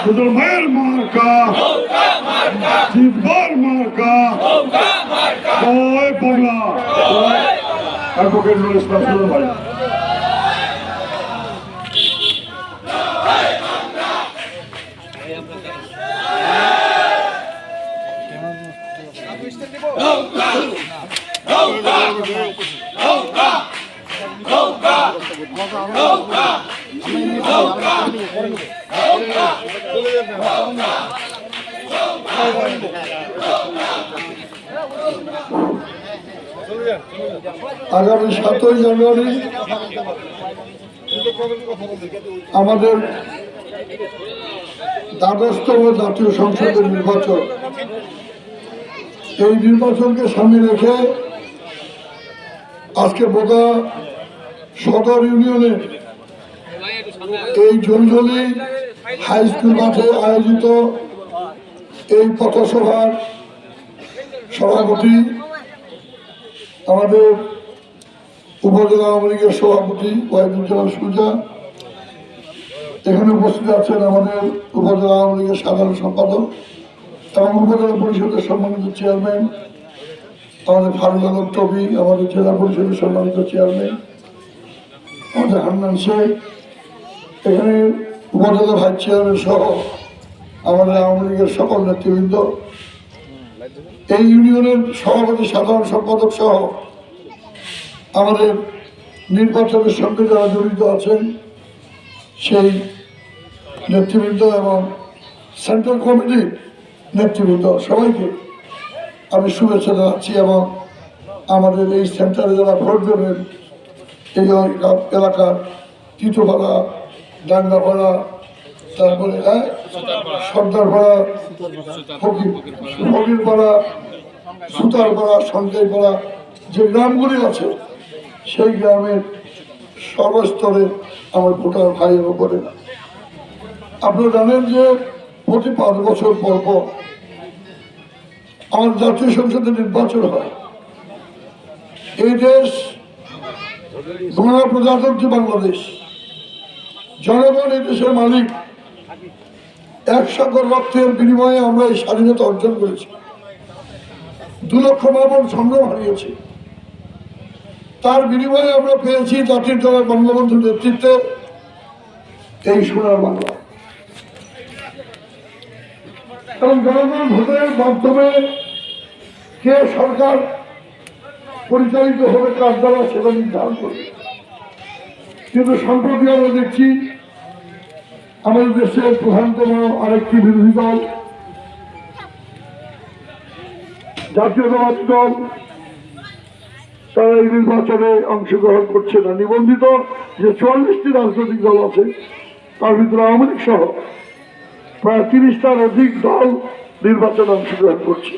শুধু মায়ের মার্কা জিতবার মার্কা ওই বাংলা অ্যাডভোকেট নুরুল ইসলাম সুজন ভাই। আগামী 7ই জানুয়ারি আমাদের দ্বাদশতম জাতীয় সংসদের নির্বাচন। এই নির্বাচনকে সামনে রেখে আজকে বোদা সদর ইউনিয়নের এই জলজলি হাই স্কুল মাঠে আয়োজিত এই পথসভার সভাপতি আমাদের উপজেলা আওয়ামী লীগের সভাপতি ওয়াহিদুজ্জামান সুজা, এখানে উপস্থিত আছেন আমাদের উপজেলা আওয়ামী লীগের সাধারণ সম্পাদক এবং উপজেলা পরিষদের সম্মানিত চেয়ারম্যান আমাদের ফারুক আলম টবি, আমাদের জেলা পরিষদের সম্মানিত চেয়ারম্যান আমাদের হান্নান শেখ, এখানে উপজেলা ভাইস চেয়ারম্যান সহ আমাদের আওয়ামী লীগের সকল নেতৃবৃন্দ, এই ইউনিয়নের সভাপতি সাধারণ সম্পাদক সহ আমাদের নির্বাচনের সঙ্গে যারা জড়িত আছেন সেই নেতৃবৃন্দ এবং সেন্ট্রাল কমিটির নেতৃবৃন্দ সবাইকে আমি শুভেচ্ছা জানাচ্ছি। এবং আমাদের এই সেন্টারে যারা ভোট দেবেন এই এলাকার তিতোপাড়া, ডাঙ্গাপাড়া, তারপরে সর্দারপাড়া, ফকিরপাড়া, সুতারপাড়া, সঞ্জয়পাড়া যে গ্রামগুলি আছে সেই গ্রামের সর্বস্তরে আমার ভোটার ভাই এবং বোনেরা, আপনারা জানেন যে প্রতি 5 বছর পর পর আমার জাতীয় সংসদে নির্বাচন হয়। এই দেশ গণপ্রজাতন্ত্রী বাংলাদেশ, জনগণ এই দেশের মালিক। 1 সাগর রক্তের বিনিময়ে আমরা এই স্বাধীনতা অর্জন করেছি। 2 লক্ষ মানব সংগ্রাম হারিয়েছি, তার বিনিময়ে আমরা পেয়েছি জাতির জনক বঙ্গবন্ধুর নেতৃত্বে এই সোনার বাংলা। এবং জনগণ ভোটের মাধ্যমে কে সরকার পরিচালিত হবে কার দ্বারা সেটা নির্ধারণ করবে। কিন্তু সম্প্রতি আমরা দেখছি আমাদের দেশের প্রধানতম আরেকটি বিরোধী দল জাতীয়তাবাদী দল, তারা এই নির্বাচনে অংশগ্রহণ করছে না। নিবন্ধিত যে 44টি রাজনৈতিক দল আছে তার ভিতরে আওয়ামী লীগ সহ প্রায় 30টার অধিক দল নির্বাচনে অংশগ্রহণ করছে।